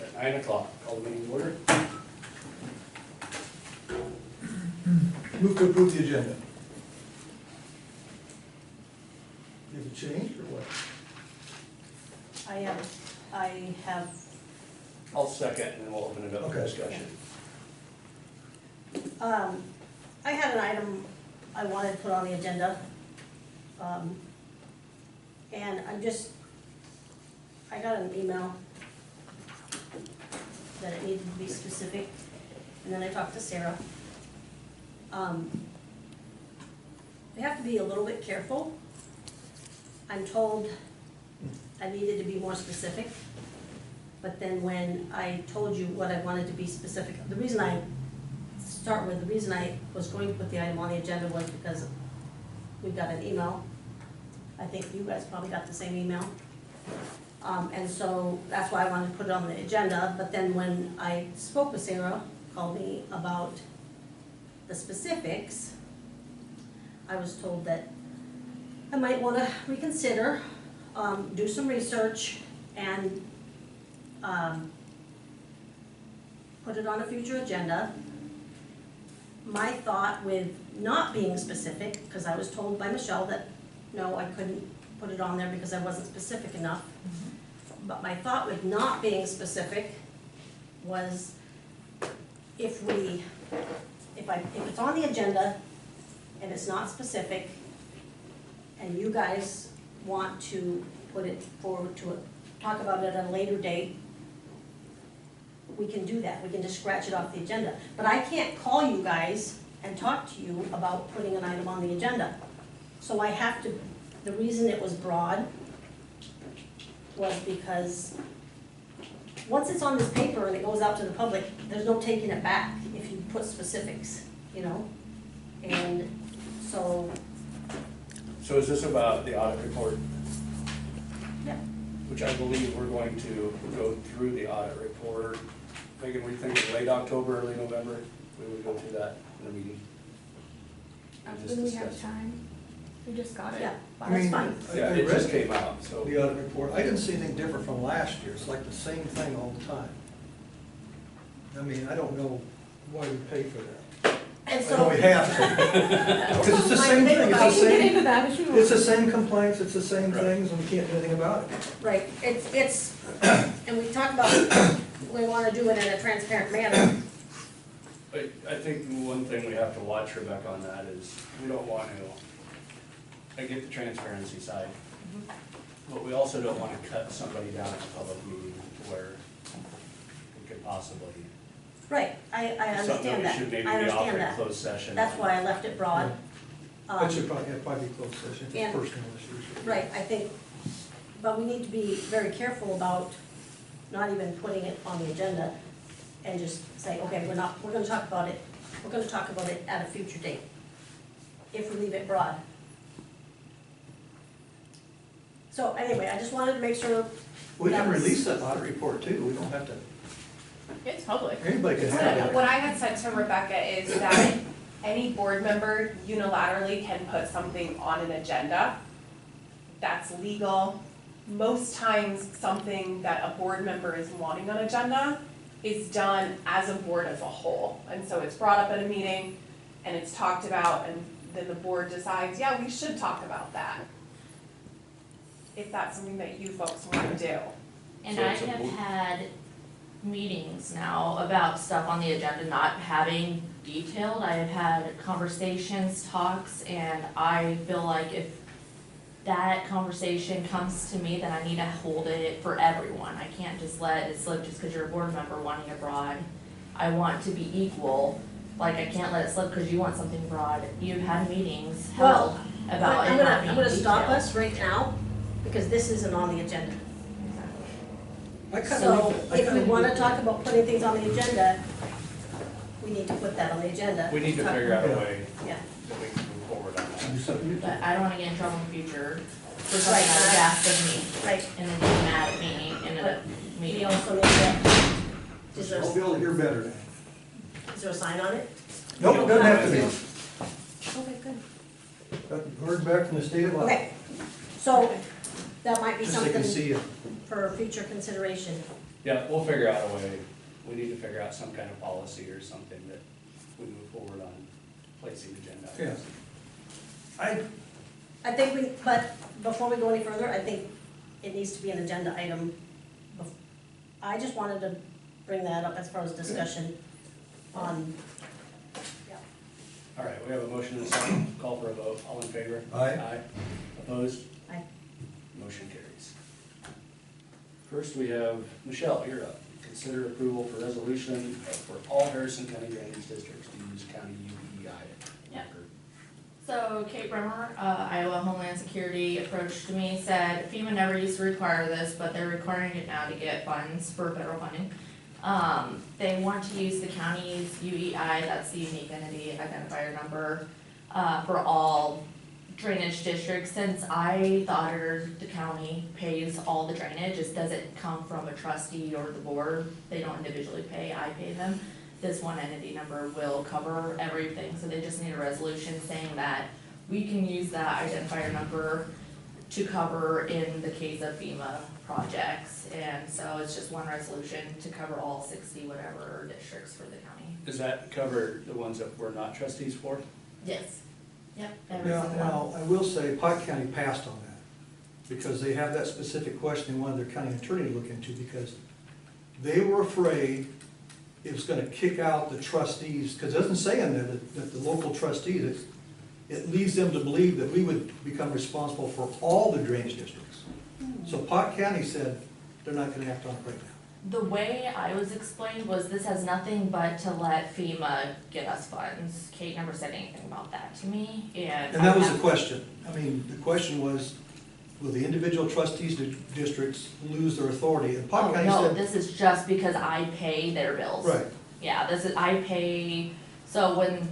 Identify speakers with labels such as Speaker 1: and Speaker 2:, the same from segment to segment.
Speaker 1: At 9 o'clock, call the meeting to order.
Speaker 2: Move to approve the agenda. You have a change or what?
Speaker 3: I have,
Speaker 1: I'll second and then we'll open it up for
Speaker 2: Okay.
Speaker 1: discussion.
Speaker 3: I had an item I wanted to put on the agenda. And I got an email that it needed to be specific, and then I talked to Sarah. We have to be a little bit careful. I'm told I needed to be more specific, but then when I told you what I wanted to be specific, the reason I was going to put the item on the agenda was because we got an email. I think you guys probably got the same email. And so that's why I wanted to put it on the agenda, but then when I spoke with Sarah, called me about the specifics, I was told that I might want to reconsider, do some research, and put it on a future agenda. My thought with not being specific, because I was told by Michelle that, no, I couldn't put it on there because I wasn't specific enough. But my thought with not being specific was if it's on the agenda and it's not specific, and you guys want to put it forward to talk about it at a later date, we can do that. We can just scratch it off the agenda. But I can't call you guys and talk to you about putting an item on the agenda. So I have to, the reason it was broad was because once it's on this paper and it goes out to the public, there's no taking it back if you put specifics, you know? And so.
Speaker 1: So is this about the audit report?
Speaker 3: Yeah.
Speaker 1: Which I believe we're going to go through the audit report. Megan, were you thinking late October, early November? We would go through that in a meeting? And just
Speaker 4: When we have
Speaker 1: discuss.
Speaker 4: time, we just got it.
Speaker 3: Yeah,
Speaker 2: I
Speaker 3: that's
Speaker 2: mean,
Speaker 3: fine.
Speaker 1: Yeah, it just came out, so.
Speaker 2: The audit report, I didn't see anything different from last year, it's like the same thing all the time. I mean, I don't know why we pay for that.
Speaker 3: And
Speaker 2: I know
Speaker 3: so.
Speaker 2: we have to. Because it's the
Speaker 3: My
Speaker 2: same
Speaker 3: thing
Speaker 2: thing,
Speaker 3: about-
Speaker 2: it's the
Speaker 4: We can get
Speaker 2: same,
Speaker 4: into that if you want.
Speaker 2: it's the same complaints, it's the same
Speaker 1: Right.
Speaker 2: things, and we can't do anything about it.
Speaker 3: Right, it's, and we talk about, we wanna do it in a transparent manner.
Speaker 1: I think one thing we have to watch, Rebecca, on that is we don't want to, I get the transparency side, but we also don't want to cut somebody down in a public meeting where we could possibly.
Speaker 3: Right, I understand that,
Speaker 1: Something that we should maybe
Speaker 3: I
Speaker 1: be offered
Speaker 3: understand
Speaker 1: in
Speaker 3: that.
Speaker 1: closed session.
Speaker 3: That's why I left it broad.
Speaker 2: That should probably be closed session,
Speaker 3: and-
Speaker 2: for personal issues.
Speaker 3: Right, I think, but we need to be very careful about not even putting it on the agenda and just say, okay, we're gonna talk about it at a future date, if we leave it broad. So anyway, I just wanted to make sure.
Speaker 2: We can
Speaker 3: that was-
Speaker 2: release that audit report too, we don't have to,
Speaker 4: It's public.
Speaker 2: anybody can have it.
Speaker 5: What I had said to Rebecca is that any board member unilaterally can put something on an agenda. That's legal. Most times, something that a board member is wanting on agenda is done as a board as a whole. And so it's brought up at a meeting and it's talked about, and then the board decides, yeah, we should talk about that. If that's something that you folks want to do.
Speaker 6: And
Speaker 1: So
Speaker 6: I
Speaker 1: it's a
Speaker 6: have
Speaker 1: board-
Speaker 6: had meetings now about stuff on the agenda not having detailed. I have had conversations, talks, and I feel like if that conversation comes to me, then I need to hold it for everyone. I can't just let it slip just because you're a board member wanting it broad. I want to be equal. Like, I can't let it slip because you want something broad. You've had meetings held about it not being
Speaker 3: I'm gonna stop
Speaker 6: detailed.
Speaker 3: us right now, because this isn't on the agenda.
Speaker 2: I kinda
Speaker 3: So
Speaker 2: leave- I
Speaker 3: if we
Speaker 2: kinda
Speaker 3: wanna
Speaker 2: leave-
Speaker 3: talk about putting things on the agenda, we need to put that on the agenda.
Speaker 1: We need to
Speaker 3: Talk-
Speaker 1: figure out a way
Speaker 3: Yeah,
Speaker 1: that we can move forward on that.
Speaker 2: You said-
Speaker 6: But I don't wanna get in trouble in the future for something
Speaker 3: Right,
Speaker 6: that was
Speaker 3: right.
Speaker 6: asked of me,
Speaker 3: right.
Speaker 6: and then get mad at me in a
Speaker 3: We
Speaker 6: meeting.
Speaker 3: also need to, is there,
Speaker 2: I'll be able to hear better now.
Speaker 3: is there a sign on it?
Speaker 2: Nope, it doesn't have to be.
Speaker 3: Okay, good.
Speaker 2: Got word back from the state of Iowa.
Speaker 3: Okay, so that might be
Speaker 2: Just so they can
Speaker 3: something
Speaker 2: see it.
Speaker 3: for future consideration.
Speaker 1: Yeah, we'll figure out a way, we need to figure out some kind of policy or something that we move forward on placing agenda items.
Speaker 2: I,
Speaker 3: I think we, but before we go any further, I think it needs to be an agenda item. I just wanted to bring that up as far as discussion on, yeah.
Speaker 1: All right, we have a motion and a second, call for a vote, all in favor?
Speaker 2: Aye.
Speaker 1: Aye. Opposed?
Speaker 3: Aye.
Speaker 1: Motion carries. First, we have, Michelle, you're up. Consider approval for resolution for all Harrison County drainage districts to use county UEI.
Speaker 6: Yeah. So Kate Bremer, Iowa Homeland Security, approached me, said FEMA never used to require this, but they're requiring it now to get funds for federal funding. They want to use the county's UEI, that's the unique entity identifier number, for all drainage districts. Since the auditor, the county pays all the drainage, it doesn't come from a trustee or the board, they don't individually pay, I pay them. This one entity number will cover everything, so they just need a resolution saying that we can use that identifier number to cover in the case of FEMA projects. And so it's just one resolution to cover all 60 whatever districts for the county.
Speaker 1: Does that cover the ones that we're not trustees for?
Speaker 6: Yes. Yep, every
Speaker 2: now,
Speaker 6: single one.
Speaker 2: now, I will say, Pot County passed on that, because they have that specific question they wanted their county attorney to look into, because they were afraid it was gonna kick out the trustees, because it doesn't say in there that the local trustees, it leads them to believe that we would become responsible for all the drainage districts. So Pot County said they're not gonna act on it right now.
Speaker 6: The way I was explained was this has nothing but to let FEMA get us funds. Kate never said anything about that to me, and.
Speaker 2: And that was the question. I mean, the question was, will the individual trustees districts lose their authority? And Pot
Speaker 6: Oh,
Speaker 2: County
Speaker 6: no,
Speaker 2: said,
Speaker 6: this is just because I pay their bills.
Speaker 2: right,
Speaker 6: Yeah, this is, I pay, so when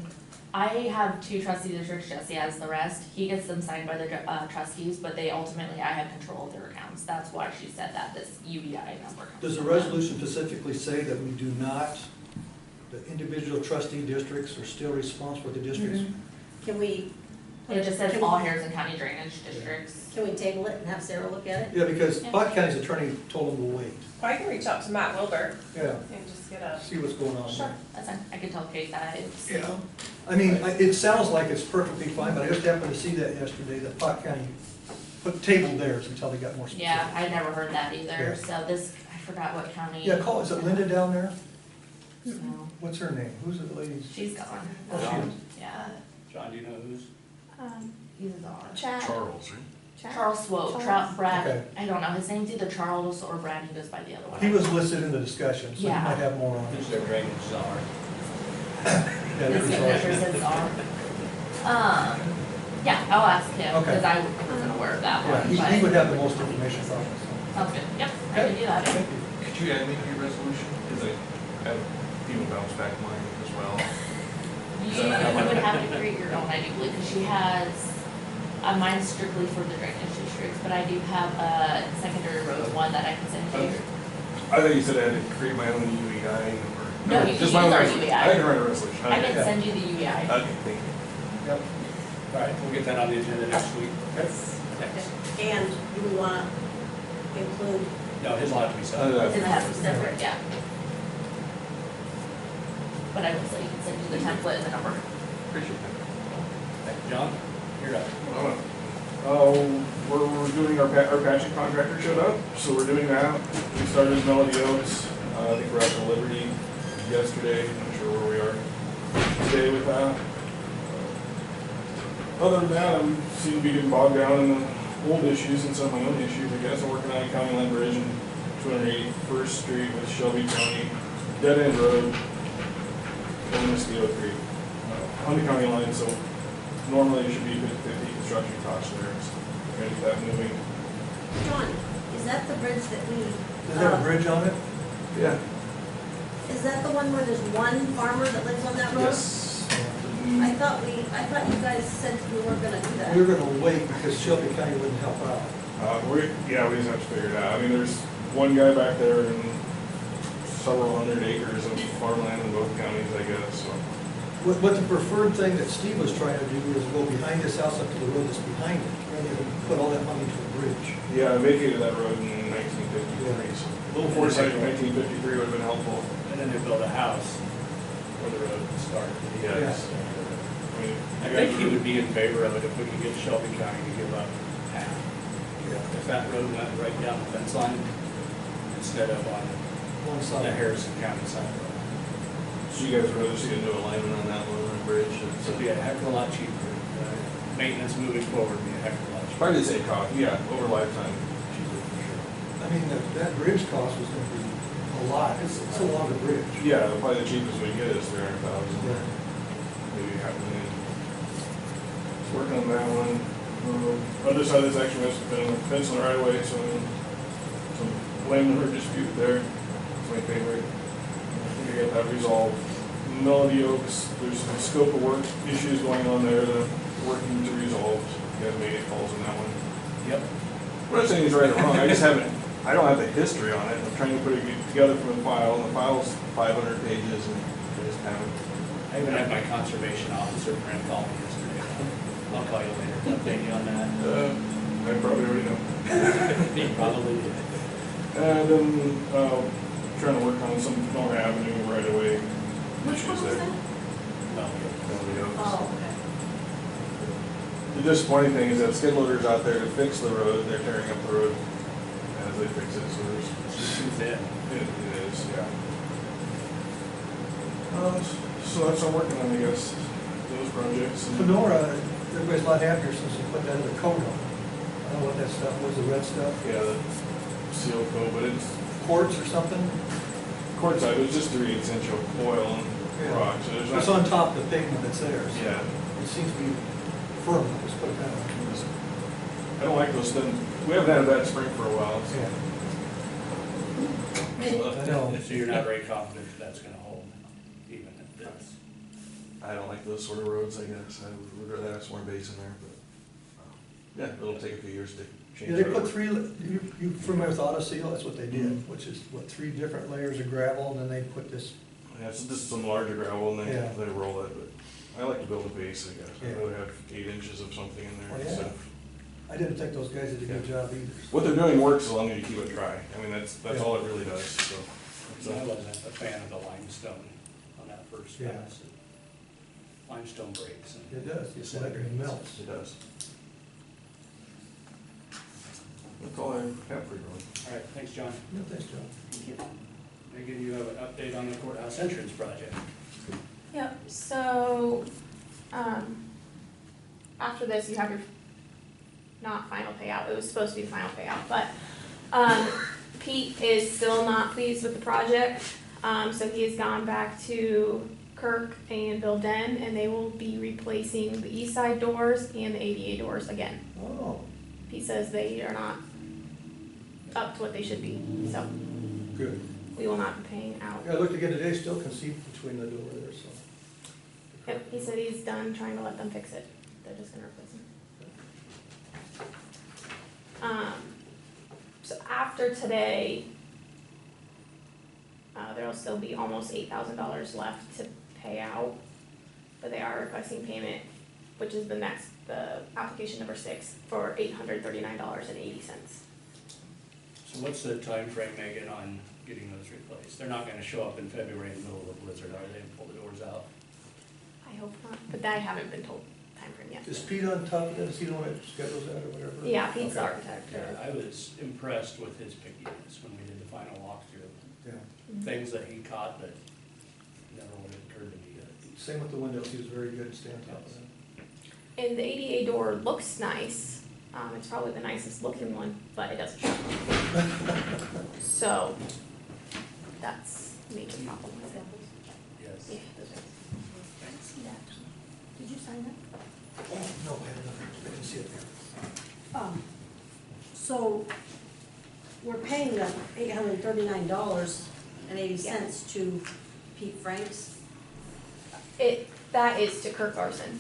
Speaker 6: I have 2 trustee districts, Jesse has the rest, he gets them signed by the trustees, but they ultimately, I have control of their accounts. That's why she said that this UEI number comes
Speaker 2: does the
Speaker 6: from them.
Speaker 2: resolution specifically say that we do not, the individual trustee districts are still responsible for the districts?
Speaker 3: Can we?
Speaker 6: It just says
Speaker 3: can-
Speaker 6: all Harrison County drainage districts.
Speaker 3: Can we table it and have Sarah look at it?
Speaker 2: Yeah, because
Speaker 6: Yeah.
Speaker 2: Pot County's attorney told them to wait.
Speaker 5: Well, I can reach out to Matt Wilbur
Speaker 2: Yeah,
Speaker 5: and just get a,
Speaker 2: see what's going on
Speaker 6: Sure,
Speaker 2: there.
Speaker 6: that's fine, I can tell Kate that it's.
Speaker 2: Yeah, I mean, it sounds like it's perfectly fine, but I just happened to see that yesterday, that Pot County tabled theirs until they got more specific.
Speaker 6: Yeah, I never heard that either,
Speaker 2: Yeah.
Speaker 6: so this, I forgot what county.
Speaker 2: Yeah, call, is it Linda down there?
Speaker 6: So,
Speaker 2: What's her name? Who's the lady?
Speaker 6: she's gone.
Speaker 2: Oh, she is.
Speaker 6: Yeah,
Speaker 1: John, do you know who's?
Speaker 6: he's gone.
Speaker 4: Chad.
Speaker 7: Charles, right?
Speaker 6: Charles Swope,
Speaker 4: Charles.
Speaker 6: Brad,
Speaker 2: Okay.
Speaker 6: I don't know, his name's either Charles or Brad, he goes by the other one.
Speaker 2: He was listed in the discussion, so he
Speaker 6: Yeah.
Speaker 2: might have more on it.
Speaker 1: Who's their drainage czar?
Speaker 2: Yeah,
Speaker 6: His
Speaker 2: there's
Speaker 6: signature
Speaker 2: all-
Speaker 6: says R. Yeah, I'll ask him,
Speaker 2: Okay.
Speaker 6: because I wasn't aware of that
Speaker 2: Yeah,
Speaker 6: one,
Speaker 2: he
Speaker 6: but,
Speaker 2: would have the most information probably.
Speaker 6: sounds good, yep, I can do that.
Speaker 2: Thank you.
Speaker 7: Could you add me to your resolution? Because I have people bounce back mine as well.
Speaker 6: You would have to create your own, I do believe, because she has, mine's strictly for the drainage districts, but I do have a secondary road one that I can send to you.
Speaker 7: I thought you said I had to create my own UEI number.
Speaker 6: No, you can
Speaker 7: Just my
Speaker 6: use
Speaker 7: own
Speaker 6: our
Speaker 7: resolution.
Speaker 6: UEI.
Speaker 7: I can write a resolution.
Speaker 6: I
Speaker 7: Okay.
Speaker 6: can send you the UEI.
Speaker 7: Okay, thank you.
Speaker 2: Yep.
Speaker 1: All right, we'll get that on the agenda next week.
Speaker 3: And do we wanna include,
Speaker 1: No, his will have to be separate.
Speaker 6: It has to be separate, yeah. But I will say, you can send you the template and the number.
Speaker 7: Appreciate that.
Speaker 1: John, you're up.
Speaker 8: We're doing our patching contractor showed up, so we're doing that. We started Melody Oaks, I think we're out to Liberty yesterday, not sure where we are today with that. Other than that, I'm seem to be getting bogged down in the old issues and some of my own issues, I guess. I'm working on a county line bridge in 281st Street with Shelby County, dead end road, going to Mosquito Creek, on the county line, so normally it should be 50/50 construction costs there. So we're gonna get that moving.
Speaker 3: John, is that the bridge that we?
Speaker 2: Does it have a bridge on it?
Speaker 8: Yeah.
Speaker 3: Is that the one where there's one farmer that lives on that road?
Speaker 8: Yes.
Speaker 3: I thought you guys said you weren't gonna do that.
Speaker 2: We were gonna wait because Shelby County wouldn't help out.
Speaker 8: We just have to figure it out. I mean, there's one guy back there and several hundred acres of farmland in both counties, I guess, so.
Speaker 2: What the preferred thing that Steve was trying to do is go behind his house up to the road that's behind it, rather than put all that money into the bridge.
Speaker 8: Yeah, I vacated that road in 1953, so little foresight in 1953 would have been helpful.
Speaker 1: And then they build a house where the road would start.
Speaker 8: Yes. I mean,
Speaker 1: I think he would be in favor of it if we could get Shelby County to give up half.
Speaker 2: Yeah.
Speaker 1: If that road went right down the fence line instead of on
Speaker 2: One
Speaker 1: the
Speaker 2: side.
Speaker 1: Harrison County side road.
Speaker 7: So you guys would rather see a new alignment on that one, on the bridge?
Speaker 1: This would be a heck of a lot cheaper. Maintenance moving forward would be a heck of a lot cheaper.
Speaker 7: Probably the same cost, yeah, over lifetime, cheaper for sure.
Speaker 2: I mean, that bridge cost was gonna be a lot, it's a longer bridge.
Speaker 7: Yeah, probably the cheapest we get is 300,000,
Speaker 2: Yeah.
Speaker 7: maybe half a million.
Speaker 8: Working on that one. Other side of this actually has been a fence on the right of way, so some landowner dispute there. It's my favorite. I think I got that resolved. Melody Oaks, there's some scope of work issues going on there that I'm working to resolve. You guys made any calls on that one?
Speaker 1: Yep.
Speaker 7: I'm not saying he's right or wrong, I just haven't, I don't have the history on it, I'm trying to put it together from a file, and the file's 500 pages, and I just haven't.
Speaker 1: I even had my conservation officer friend call me yesterday. I'll call you later to update you on that.
Speaker 8: I probably already know.
Speaker 1: He probably did.
Speaker 8: And then, trying to work on some Nora Avenue right away.
Speaker 3: Which one was that?
Speaker 1: No,
Speaker 7: Melody Oaks.
Speaker 3: Oh, okay.
Speaker 7: The disappointing thing is that skid loaders out there to fix the road, they're tearing up the road as they fix it, so there's,
Speaker 1: it's too thin.
Speaker 7: it is, yeah.
Speaker 8: So that's what I'm working on, I guess, those projects. and-
Speaker 2: Fedora, everybody's a lot happier since they put that other coat on. I don't know what that stuff was, the red stuff,
Speaker 7: Yeah, the seal coat, but it's,
Speaker 2: quartz or something?
Speaker 7: quartzite, it was just 3/8 inch of oil and
Speaker 2: Yeah.
Speaker 7: rock, so there's not.
Speaker 2: It's on top of the pavement that's there, so
Speaker 7: Yeah.
Speaker 2: it seems to be firm, let's put it that way.
Speaker 7: I don't like those thin, we haven't had a bad spring for a while, so.
Speaker 2: Yeah. I know.
Speaker 1: So you're not very confident that that's gonna hold, even if it's.
Speaker 7: I don't like those sort of roads, I guess, I would rather have some more base in there, but, yeah, it'll take a few years to change.
Speaker 2: Yeah, they
Speaker 7: that
Speaker 2: put
Speaker 7: over.
Speaker 2: three, you familiar with auto seal, that's what they did, which is, what, 3 different layers of gravel, and then they put this,
Speaker 7: Yeah, so this is some larger gravel and
Speaker 2: Yeah.
Speaker 7: they roll it, but I like to build a base, I guess.
Speaker 2: Yeah.
Speaker 7: I'd rather have 8 inches of something in
Speaker 2: Oh,
Speaker 7: there
Speaker 2: yeah.
Speaker 7: instead of.
Speaker 2: I didn't think those guys did a good job either.
Speaker 7: What they're doing works as long as you keep it dry. I mean, that's
Speaker 2: Yeah.
Speaker 7: all it really does, so.
Speaker 1: So I wasn't a fan of the limestone on that first
Speaker 2: Yeah.
Speaker 1: pass. Limestone breaks. and
Speaker 2: It does, it's like it melts.
Speaker 7: It does. That's all I have for you, Ron.
Speaker 1: All right, thanks, John.
Speaker 2: No, thanks, John.
Speaker 1: Thank you. Megan, you have an update on the courthouse entrance project.
Speaker 4: Yep, so, after this, you have your, not final payout, it was supposed to be the final payout, but, Pete is still not pleased with the project. So he has gone back to Kirk and Bill Den, and they will be replacing the east side doors and the ADA doors again.
Speaker 2: Oh,
Speaker 4: He says they are not up to what they should be, so
Speaker 2: good.
Speaker 4: we will not be paying out.
Speaker 2: Yeah, I looked again today, still can see between the door there, so.
Speaker 4: Yep, he said he's done trying to let them fix it, they're just gonna replace them. So after today, there'll still be almost $8,000 left to pay out, but they are requesting payment, which is the application number 6, for $839.80.
Speaker 1: So what's the time frame, Megan, on getting those replaced? They're not gonna show up in February in the middle of a blizzard, are they, and pull the doors out?
Speaker 4: I hope not, but I haven't been told timeframe yet.
Speaker 2: Is Pete on top of that, is he the one that schedules that or whatever?
Speaker 4: Yeah, Pete's the
Speaker 2: Okay.
Speaker 4: architect.
Speaker 1: Yeah, I was impressed with his pickiness when we did the final walkthrough.
Speaker 2: Yeah,
Speaker 1: Things that he caught that never would have occurred to me.
Speaker 2: same with the windows, he was very good to stay on top of that.
Speaker 4: And the ADA door looks nice. It's probably the nicest looking one, but it doesn't show. So that's a major problem with it.
Speaker 1: Yes.
Speaker 4: Yeah, those are. See that? Did you sign that?
Speaker 2: No, I didn't see it there.
Speaker 3: So, we're paying the $839.80 to Pete Franks.
Speaker 4: That is to Kirk Larson,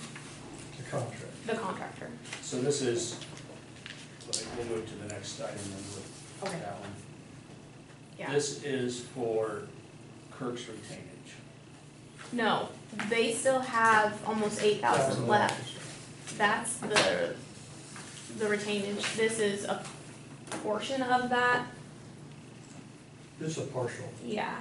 Speaker 2: The contract.
Speaker 4: the contractor.
Speaker 1: So this is, we'll move to the next item then with
Speaker 3: Okay.
Speaker 1: that one.
Speaker 4: Yeah.
Speaker 1: This is for Kirk's retainage.
Speaker 4: No, they still have almost 8,000 left. That's the retainage. This is a portion of that.
Speaker 2: This is a partial.
Speaker 4: Yeah.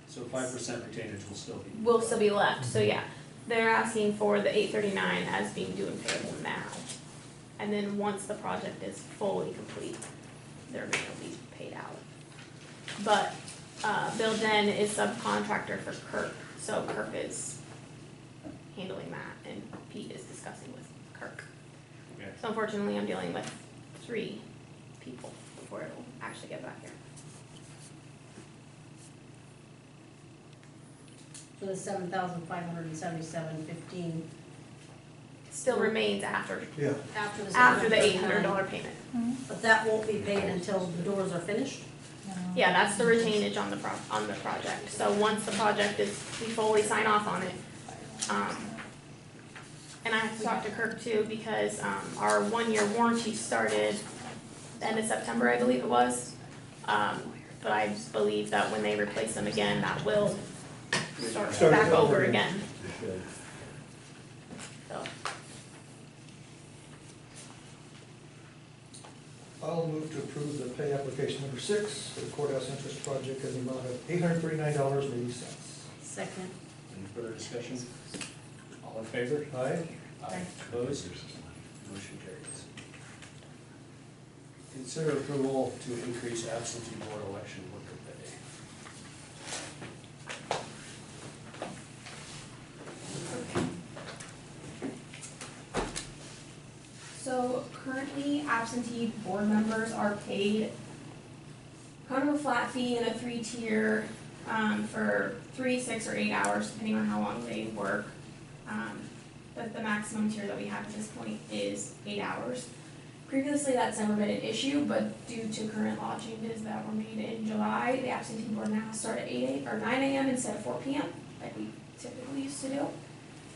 Speaker 1: So 5% retainage will still be.
Speaker 4: Will still be left, so yeah. They're asking for the 839 as being due and payable now. And then once the project is fully complete, they're gonna be paid out. But, Bill Den is subcontractor for Kirk, so Kirk is handling that, and Pete is discussing with Kirk.
Speaker 1: Okay.
Speaker 4: So unfortunately, I'm dealing with 3 people before it'll actually get back here.
Speaker 3: So the 7,577.15
Speaker 4: Still remains after
Speaker 2: Yeah.
Speaker 3: after the.
Speaker 4: the
Speaker 3: $739.
Speaker 4: $800 payment.
Speaker 3: But that won't be paid until the doors are finished?
Speaker 4: Yeah, that's the retainage on the project. So once the project is, we fully sign off on it. And I have to talk to Kirk too, because, our 1-year warranty started the end of September, I believe it was. But I believe that when they replace them again, that will start
Speaker 2: Start
Speaker 4: back
Speaker 2: over
Speaker 4: over
Speaker 2: again.
Speaker 4: again,
Speaker 1: Good.
Speaker 4: so.
Speaker 2: I'll move to approve the pay application number 6 for the courthouse interest project in the amount of $839.80.
Speaker 3: Second.
Speaker 1: Any further discussion? All in favor?
Speaker 2: Aye.
Speaker 3: Aye.
Speaker 1: Opposed? Motion carries. Consider approval to increase absentee board election worker pay.
Speaker 4: So currently absentee board members are paid kind of a flat fee in a 3-tier, for 3, 6, or 8 hours, depending on how long they work. But the maximum tier that we have at this point is 8 hours. Previously, that's never been an issue, but due to current law changes that were made in July, the absentee board now start at 9 a.m. instead of 4 p.m., like we typically used to do.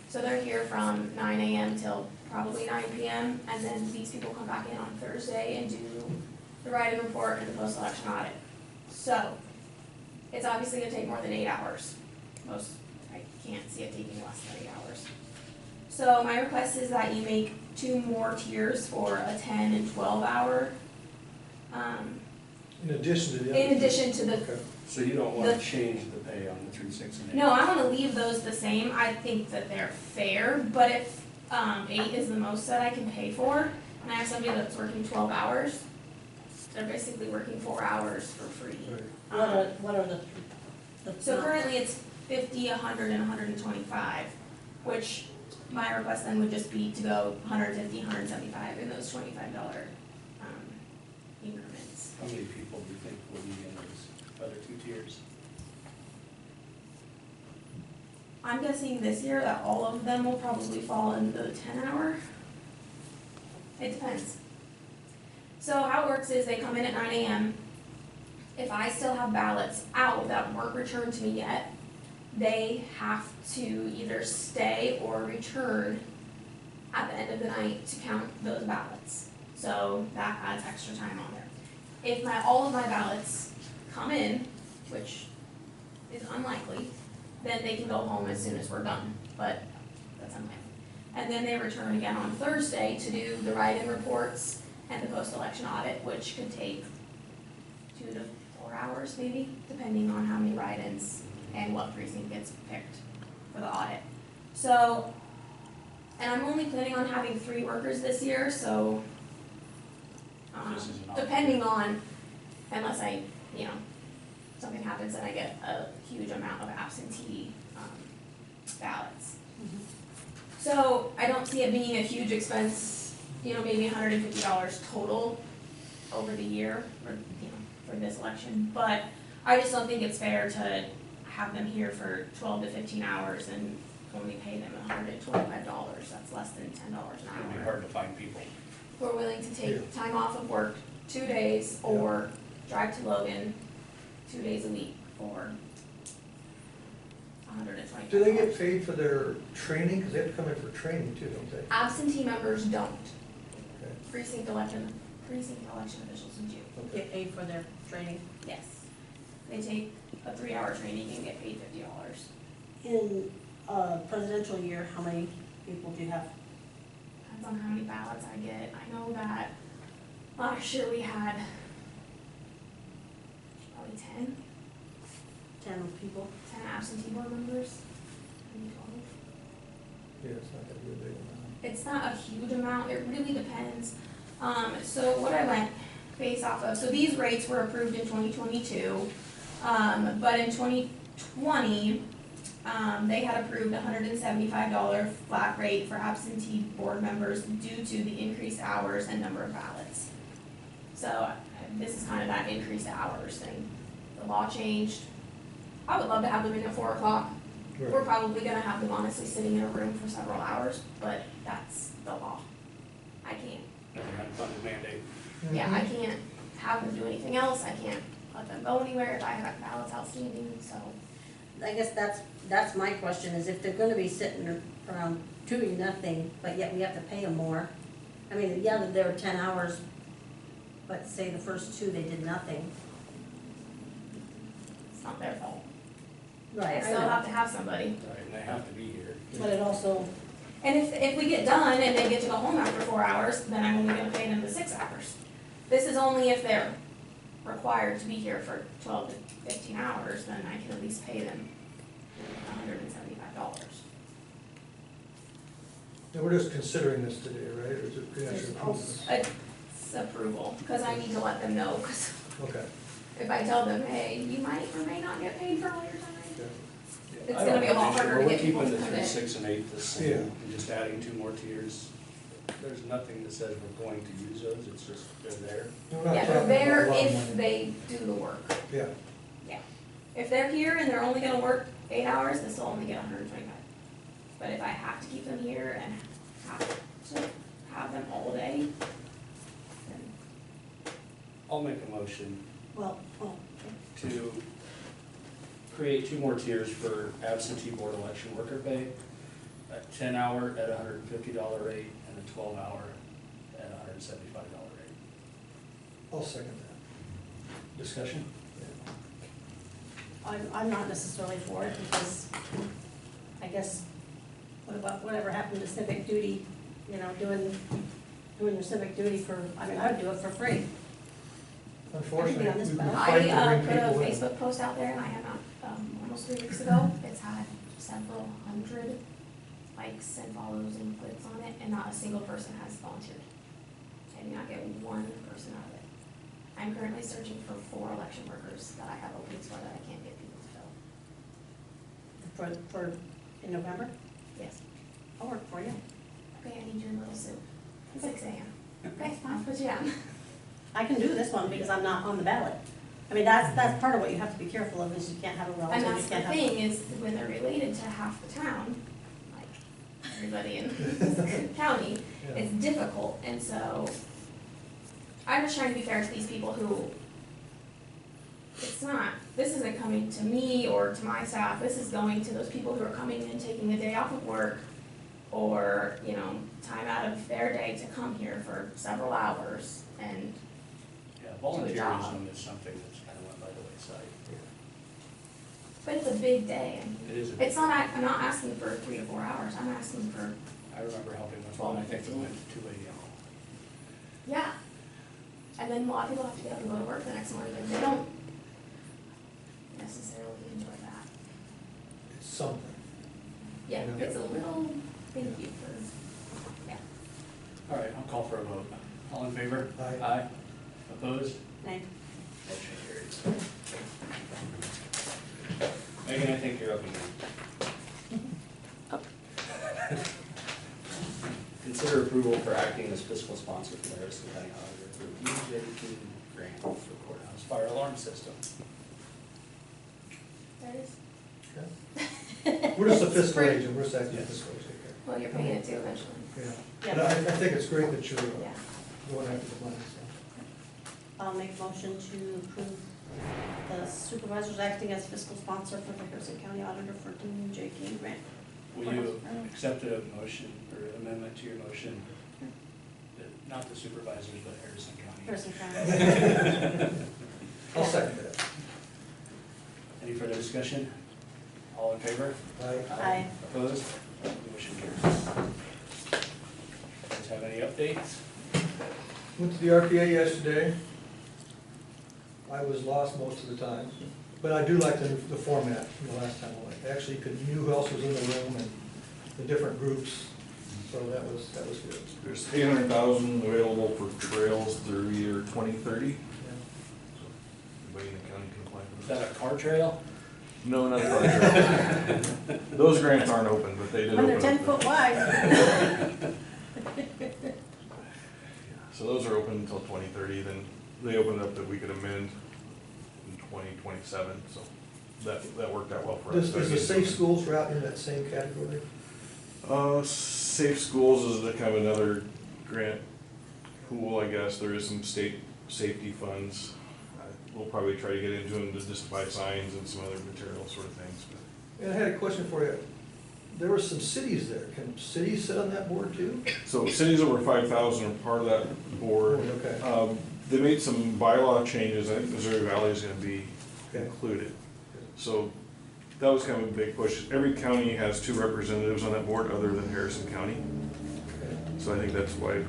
Speaker 4: So they're here from 9 a.m. till probably 9 p.m., and then these people come back in on Thursday and do the write-in report and the post-election audit. So, it's obviously gonna take more than 8 hours. I can't see it taking less than 8 hours. So my request is that you make 2 more tiers for a 10 and 12 hour,
Speaker 2: In addition to the other.
Speaker 4: in addition to the,
Speaker 2: Okay.
Speaker 1: So you don't want to change the pay on the 3, 6, and 8?
Speaker 4: no, I wanna leave those the same. I think that they're fair, but if, 8 is the most that I can pay for, and I have somebody that's working 12 hours, they're basically working 4 hours for free.
Speaker 2: Right.
Speaker 3: What are the?
Speaker 4: So currently it's 50, 100, and 125, which my request then would just be to go 150, 175 in those $25 increments.
Speaker 1: How many people do you think will be in those other 2 tiers?
Speaker 4: I'm guessing this year that all of them will probably fall in the 10-hour. It depends. So how it works is they come in at 9 a.m. If I still have ballots out that weren't returned to me yet, they have to either stay or return at the end of the night to count those ballots. So that adds extra time on there. If all of my ballots come in, which is unlikely, then they can go home as soon as we're done, but that's unlikely. And then they return again on Thursday to do the write-in reports and the post-election audit, which could take 2 to 4 hours maybe, depending on how many write-ins and what precinct gets picked for the audit. So, and I'm only planning on having 3 workers this year, so,
Speaker 1: This is an
Speaker 4: depending on, unless something happens and I get a huge amount of absentee, ballots. So I don't see it being a huge expense, maybe $150 total over the year for this election, but I just don't think it's fair to have them here for 12 to 15 hours and only pay them $125. That's less than $10 an
Speaker 1: It's going to be
Speaker 4: hour.
Speaker 1: hard to find people.
Speaker 4: We're willing to take
Speaker 2: Yeah.
Speaker 4: time off of work 2 days or drive to Logan 2 days a week for $125.
Speaker 2: Do they get paid for their training? Because they have to come in for training too, don't they?
Speaker 4: Absentee members don't.
Speaker 2: Okay.
Speaker 4: Precinct election officials do.
Speaker 3: Get paid for their training.
Speaker 4: Yes. They take a 3-hour training and get paid $50.
Speaker 3: In a presidential year, how many people do you have?
Speaker 4: Depends on how many ballots I get. I know that Last year we had probably
Speaker 3: 10 people.
Speaker 4: 10 absentee board members. Maybe 12.
Speaker 2: Yeah, it's not gonna be a big amount.
Speaker 4: It's not a huge amount, it really depends. So what I went based off of, so these rates were approved in 2022, but in 2020, they had approved a $175 flat rate for absentee board members due to the increased hours and number of ballots. So this is kind of that increased hours thing. The law changed. I would love to have them in at 4 o'clock. We're probably gonna have them honestly sitting in a room for several hours, but that's the law. I can't,
Speaker 1: Never had fun with mandate.
Speaker 4: yeah, I can't have them do anything else, I can't let them go anywhere if I have ballots outstanding, so.
Speaker 3: I guess that's my question, is if they're gonna be sitting around doing nothing, but yet we have to pay them more. I mean, yeah, they were 10 hours, but say the first 2 they did nothing.
Speaker 4: It's not their fault.
Speaker 3: Right,
Speaker 4: I still have to have somebody.
Speaker 1: Right, and they have to be here.
Speaker 3: But it also,
Speaker 4: And if we get done and they get to go home after 4 hours, then I'm only gonna pay them the 6 hours. This is only if they're required to be here for 12 to 15 hours, then I can at least pay them $175.
Speaker 2: And we're just considering this today, right, or is it pretty actually approving this?
Speaker 4: It's approval, because I need to let them know, because
Speaker 2: Okay,
Speaker 4: if I tell them, hey, you might or may not get paid for all your time.
Speaker 2: yeah.
Speaker 4: It's
Speaker 1: I
Speaker 4: gonna
Speaker 1: don't
Speaker 4: be a
Speaker 1: have
Speaker 4: lot
Speaker 1: an issue.
Speaker 4: harder to
Speaker 1: We're
Speaker 4: get people
Speaker 1: keeping
Speaker 4: to
Speaker 1: the
Speaker 4: come
Speaker 1: 3,
Speaker 4: in.
Speaker 1: 6, and 8 the same,
Speaker 2: Yeah.
Speaker 1: and just adding 2 more tiers. There's nothing that says we're going to use those, it's just they're there.
Speaker 2: We're not
Speaker 4: Yeah,
Speaker 2: talking
Speaker 4: they're
Speaker 2: about a
Speaker 4: there
Speaker 2: lot of
Speaker 4: if
Speaker 2: money.
Speaker 4: they do the work.
Speaker 2: Yeah,
Speaker 4: If they're here and they're only gonna work 8 hours, they still only get 125. But if I have to keep them here and have to have them all day, then
Speaker 1: I'll make a motion
Speaker 3: well,
Speaker 1: to create 2 more tiers for absentee board election worker pay, a 10-hour at a $150 rate, and a 12-hour at a $175 rate.
Speaker 2: I'll second that.
Speaker 1: Discussion?
Speaker 3: I'm not necessarily for it, because I guess, what about whatever happened to civic duty, you know, doing your civic duty for, I mean, I would do it for free.
Speaker 2: Unfortunately,
Speaker 3: on this
Speaker 2: we've been
Speaker 3: ballot.
Speaker 2: fighting to
Speaker 4: I
Speaker 2: bring
Speaker 4: put a
Speaker 2: people in.
Speaker 4: Facebook post out there, and I have not, almost 3 weeks ago, it's had several hundred likes and follows and clicks on it, and not a single person has volunteered. I did not get 1 person out of it. I'm currently searching for 4 election workers that I have openings for that I can't get people to fill.
Speaker 3: For, in November,
Speaker 4: Yes.
Speaker 3: I'll work for you.
Speaker 4: Okay, I need your little soup. 6 a.m. Okay, I'll put you down.
Speaker 3: I can do this one because I'm not on the ballot. I mean, that's part of what you have to be careful of, is you can't have a
Speaker 4: And
Speaker 3: relative,
Speaker 4: that's
Speaker 3: you
Speaker 4: the
Speaker 3: can't have.
Speaker 4: thing, is when they're related to half the town, like everybody in the county,
Speaker 2: Yeah.
Speaker 4: it's difficult, and so I'm just trying to be fair to these people who, it's not, this isn't coming to me or to my staff, this is going to those people who are coming in, taking a day off of work, or, you know, time out of their day to come here for several hours, and
Speaker 1: Yeah,
Speaker 4: job.
Speaker 1: volunteerism is something that's kind of went by the wayside.
Speaker 4: but it's a big day.
Speaker 1: It is a
Speaker 4: It's not, I'm not asking for 3 to 4 hours, I'm asking for,
Speaker 1: I remember helping with one, I think it went to 2 a.m.
Speaker 4: yeah. And then a lot of people have to get up and go to work the next morning, and they don't necessarily enjoy that.
Speaker 2: It's something.
Speaker 4: Yeah,
Speaker 2: Yeah.
Speaker 4: it's a little, thank you for, yeah.
Speaker 1: All right, I'll call for a vote. All in favor?
Speaker 2: Aye.
Speaker 1: Aye. Opposed?
Speaker 3: Nay.
Speaker 1: Motion carries. Megan, I think you're up again. Consider approval for acting as fiscal sponsor for the Harrison County Auditor for unedited grant for courthouse fire alarm system.
Speaker 4: There it is.
Speaker 2: We're just a fiscal
Speaker 4: Free.
Speaker 2: agent, we're just acting
Speaker 1: Yes.
Speaker 2: fiscal agent.
Speaker 4: Well, you're paying it too eventually.
Speaker 2: Yeah,
Speaker 3: Yeah.
Speaker 2: but I think it's great that you're
Speaker 4: Yeah.
Speaker 2: going after the money, so.
Speaker 3: I'll make a motion to approve the supervisors acting as fiscal sponsor for the Harrison County Auditor for DJK grant.
Speaker 1: Will you accept a motion or amendment to your motion? Not the supervisors, but Harrison County.
Speaker 3: Harrison County.
Speaker 2: I'll second that.
Speaker 1: Any further discussion? All in favor?
Speaker 2: Aye.
Speaker 3: Aye.
Speaker 1: Opposed? Motion carries. Guys have any updates?
Speaker 2: Went to the RPA yesterday. I was lost most of the time, but I do like the format from the last time I went. Actually, knew who else was in the room and the different groups, so that was good.
Speaker 7: There's 800,000 available for trails through year 2030.
Speaker 2: Yeah.
Speaker 7: Everybody in the county can apply for
Speaker 1: Is
Speaker 7: that.
Speaker 1: that a car trail?
Speaker 7: No, not a car trail. Those grants aren't open, but they did
Speaker 3: When
Speaker 7: open
Speaker 3: they're
Speaker 7: up.
Speaker 3: 10 foot wide.
Speaker 7: So those are open until 2030, then they opened up that we could amend in 2027, so that worked out well for us.
Speaker 2: Is the safe schools route in that same category?
Speaker 7: Safe Schools is kind of another grant pool, I guess. There is some state safety funds. We'll probably try to get into them to just buy signs and some other material sort of things. But
Speaker 2: And I had a question for you. There were some cities there. Can cities sit on that board too?
Speaker 7: so cities over 5,000 are part of that board.
Speaker 2: Okay.
Speaker 7: They made some bylaw changes. I think Missouri Valley is going to be
Speaker 2: Okay.
Speaker 7: included. So that was kind of a big push. Every county has 2 representatives on that board other than Harrison County.
Speaker 2: Okay.
Speaker 7: So I think that's why,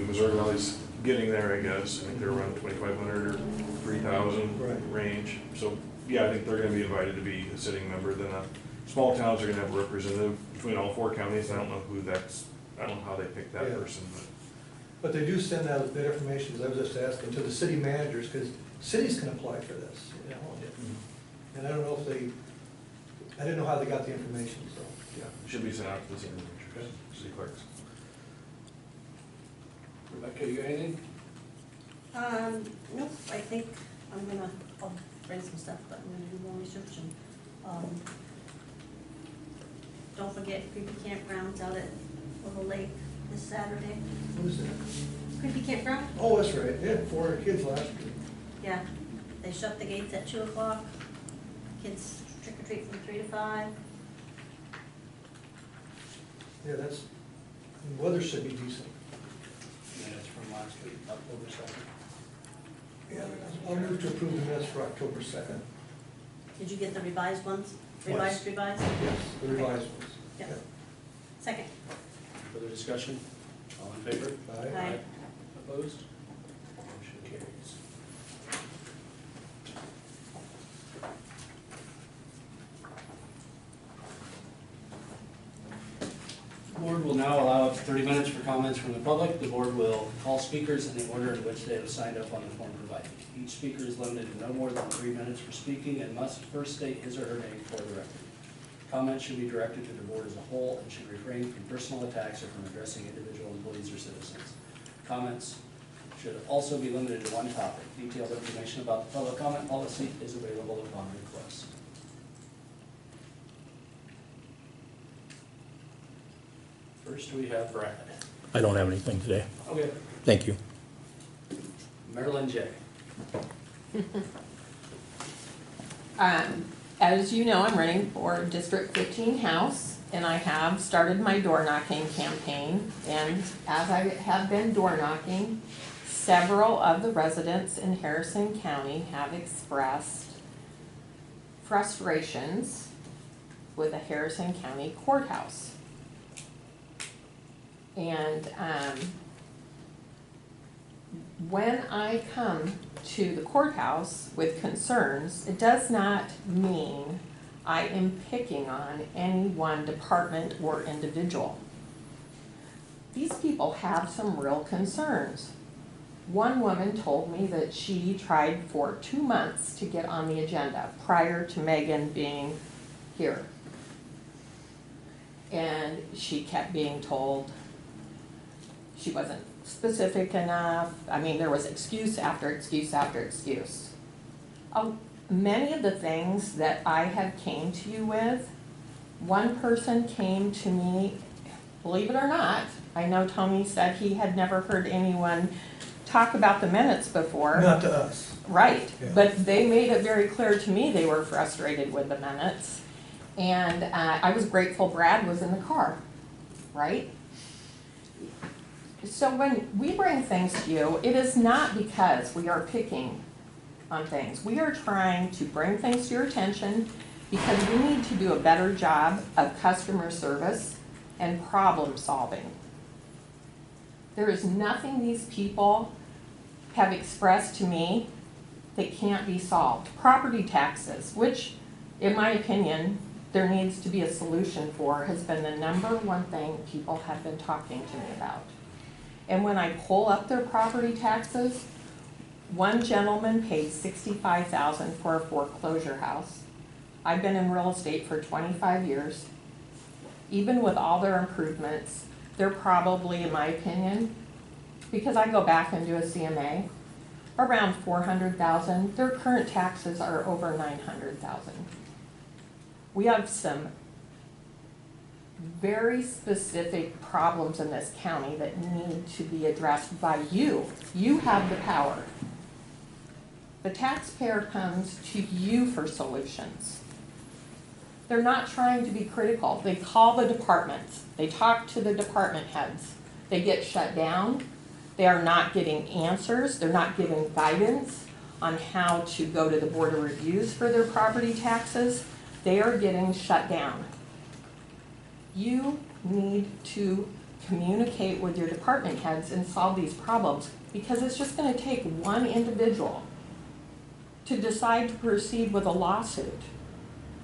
Speaker 7: Missouri Valley's getting there, I guess. I think they're around 2,500 or 3,000
Speaker 2: Right.
Speaker 7: range. So, yeah, I think they're gonna be invited to be a sitting member. Then, small towns are gonna have a representative between all 4 counties. I don't know who that's, I don't know how they pick that
Speaker 2: Yeah.
Speaker 7: person, but.
Speaker 2: But they do send out that information, as I was just asking, to the city managers, because cities can apply for this, you know. And I don't know if I didn't know how they got the information, so.
Speaker 7: Yeah, it should be sent out to the city managers, city clerks.
Speaker 1: Rebecca, you got anything?
Speaker 3: Nope, I think I'll bring some stuff, but I'm gonna do more research and, don't forget creepy campgrounds out at Little Lake this Saturday.
Speaker 2: What is that?
Speaker 3: Creepy campground?
Speaker 2: Oh, that's right, they had 400 kids last year.
Speaker 3: Yeah, they shut the gates at 2 o'clock. Kids trick or treat from 3 to 5.
Speaker 2: Yeah, the weather should be decent.
Speaker 1: Minutes from last week, October 2nd.
Speaker 2: Yeah, I'll move to approve the minutes for October 2nd.
Speaker 3: Did you get the revised ones?
Speaker 2: Yes.
Speaker 3: Revised?
Speaker 2: Yes, the revised ones.
Speaker 3: Yep. Second.
Speaker 1: Further discussion? All in favor?
Speaker 2: Aye.
Speaker 3: Aye.
Speaker 1: Opposed? Motion carries. The board will now allow up to 30 minutes for comments from the public. The board will call speakers in the order in which they have signed up on the form provided. Each speaker is limited to no more than 3 minutes for speaking and must first state his or her name for the record. Comments should be directed to the board as a whole and should refrain from personal attacks or from addressing individual employees or citizens. Comments should also be limited to one topic. Detailed information about the public comment policy is available upon request. First, we have Brad.
Speaker 9: I don't have anything today.
Speaker 1: Okay.
Speaker 9: Thank you.
Speaker 1: Marilyn J.
Speaker 10: As you know, I'm running for District 15 House, and I have started my door knocking campaign. And as I have been door knocking, several of the residents in Harrison County have expressed frustrations with the Harrison County Courthouse. And when I come to the courthouse with concerns, it does not mean I am picking on any one department or individual. These people have some real concerns. One woman told me that she tried for 2 months to get on the agenda prior to Megan being here. And she kept being told she wasn't specific enough. I mean, there was excuse after excuse after excuse. Many of the things that I have came to you with, one person came to me, believe it or not, I know Tony said he had never heard anyone talk about the minutes before.
Speaker 2: Not to us.
Speaker 10: Right,
Speaker 2: Yeah.
Speaker 10: but they made it very clear to me they were frustrated with the minutes. And I was grateful Brad was in the car, right? So when we bring things to you, it is not because we are picking on things. We are trying to bring things to your attention because we need to do a better job of customer service and problem solving. There is nothing these people have expressed to me that can't be solved. Property taxes, which, in my opinion, there needs to be a solution for, has been the number one thing people have been talking to me about. And when I pull up their property taxes, one gentleman paid $65,000 for a foreclosure house. I've been in real estate for 25 years. Even with all their improvements, they're probably, in my opinion, because I go back and do a CMA, around $400,000. Their current taxes are over $900,000. We have some very specific problems in this county that need to be addressed by you. You have the power. The taxpayer comes to you for solutions. They're not trying to be critical. They call the departments. They talk to the department heads. They get shut down. They are not getting answers. They're not giving guidance on how to go to the Board of Reviews for their property taxes. They are getting shut down. You need to communicate with your department heads and solve these problems, because it's just going to take one individual to decide to proceed with a lawsuit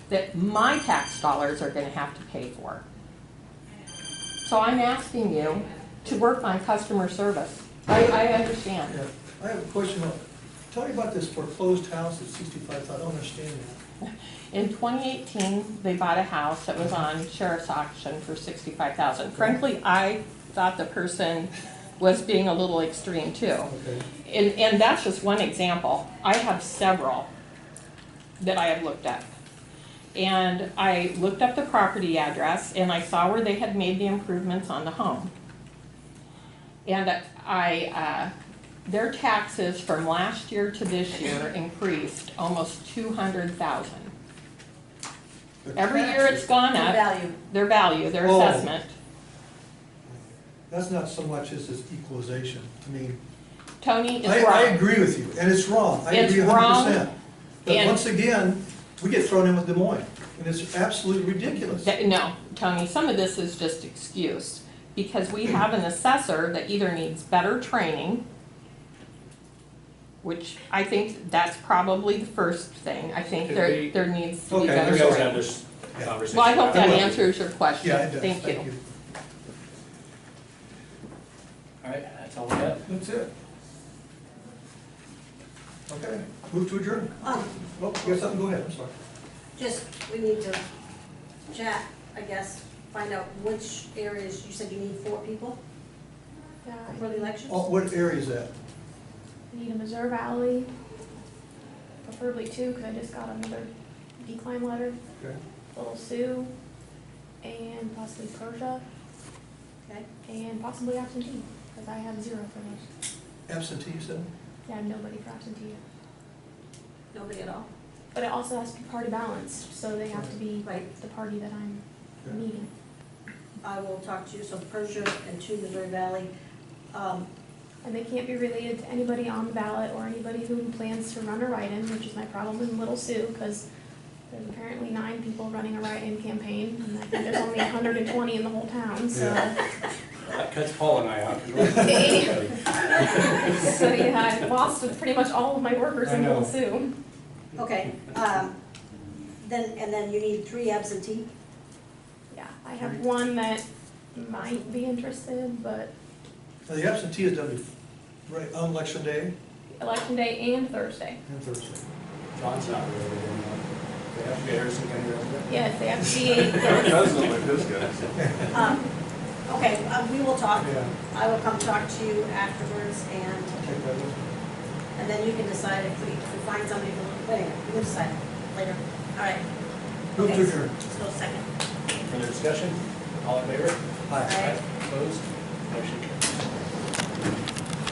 Speaker 10: that my tax dollars are going to have to pay for. So I'm asking you to work on customer service. I understand.
Speaker 2: Yeah, I have a question. Tell me about this foreclosed house at 65. I don't understand that.
Speaker 10: In 2018, they bought a house that was on sheriff's auction for $65,000. Frankly, I thought the person was being a little extreme too.
Speaker 2: Okay.
Speaker 10: And that's just one example. I have several that I have looked at. And I looked up the property address and I saw where they had made the improvements on the home. And their taxes from last year to this year increased almost $200,000. Every year it's gone
Speaker 3: The
Speaker 10: up.
Speaker 3: value.
Speaker 10: Their value, their
Speaker 2: Oh.
Speaker 10: assessment.
Speaker 2: That's not so much as this equalization. I mean,
Speaker 10: Tony is
Speaker 2: I
Speaker 10: wrong.
Speaker 2: agree with you, and it's wrong. I
Speaker 10: It's
Speaker 2: agree 100%.
Speaker 10: wrong,
Speaker 2: But
Speaker 10: and-
Speaker 2: once again, we get thrown in with Des Moines, and it's absolutely ridiculous.
Speaker 10: No, Tony, some of this is just excuse, because we have an assessor that either needs better training, which I think that's probably the first thing. I think
Speaker 1: Could
Speaker 10: there
Speaker 1: we-
Speaker 10: needs to be
Speaker 2: Okay,
Speaker 10: better
Speaker 1: We guys
Speaker 10: training.
Speaker 1: have this conversation.
Speaker 10: Well, I hope that
Speaker 2: I will.
Speaker 10: answers your question.
Speaker 2: Yeah, it does.
Speaker 10: Thank you.
Speaker 1: All right, that's all we got.
Speaker 2: That's it. Okay, move to adjourn.
Speaker 3: Oh,
Speaker 2: Oh, you got something? Go ahead, I'm sorry.
Speaker 3: just, we need to chat, I guess, find out which areas, you said you need 4 people
Speaker 4: Yeah,
Speaker 3: for the elections?
Speaker 2: Oh, what area is that?
Speaker 4: I need a Missouri Valley, preferably 2, because I just got another decline letter.
Speaker 2: Okay.
Speaker 4: Little Sioux, and possibly Persia,
Speaker 3: Okay,
Speaker 4: and possibly absentee, because I have 0 for those.
Speaker 2: Absentee, you said?
Speaker 4: Yeah, I have nobody for absentee.
Speaker 3: nobody at all?
Speaker 4: But it also has to be party balanced, so they have to be
Speaker 3: Right.
Speaker 4: the party that I'm
Speaker 2: Okay.
Speaker 4: meeting.
Speaker 3: I will talk to you, so Persia and 2 Missouri Valley.
Speaker 4: And they can't be related to anybody on the ballot or anybody who plans to run a write-in, which is my problem in Little Sioux, because there's apparently 9 people running a write-in campaign, and I think there's only 120 in the whole town, so.
Speaker 2: Yeah.
Speaker 1: That cuts Paul and I out. 'Cause we're everybody.
Speaker 4: So, yeah, I lost pretty much all of my workers
Speaker 1: I
Speaker 4: in Little
Speaker 1: know.
Speaker 4: Sioux.
Speaker 3: Okay, then you need 3 absentee?
Speaker 4: Yeah, I have one that might be interested, but
Speaker 2: Now, the absentee is done right on election day
Speaker 4: election day and Thursday.
Speaker 2: and Thursday.
Speaker 1: John's not really anymore. They have to be Harrison County resident.
Speaker 4: Yes, they have to be,
Speaker 7: My cousin like this guy.
Speaker 3: Okay, we will talk.
Speaker 2: Yeah,
Speaker 3: I will come talk to you afterwards, and
Speaker 2: take that with me.
Speaker 3: then you can decide if we find somebody for, anyway, you can decide later. All right.
Speaker 2: Move to
Speaker 3: Okay,
Speaker 2: adjourn.
Speaker 3: So second.
Speaker 1: Further discussion? All in favor?
Speaker 2: Aye.
Speaker 3: Aye.
Speaker 1: Opposed? Motion carries.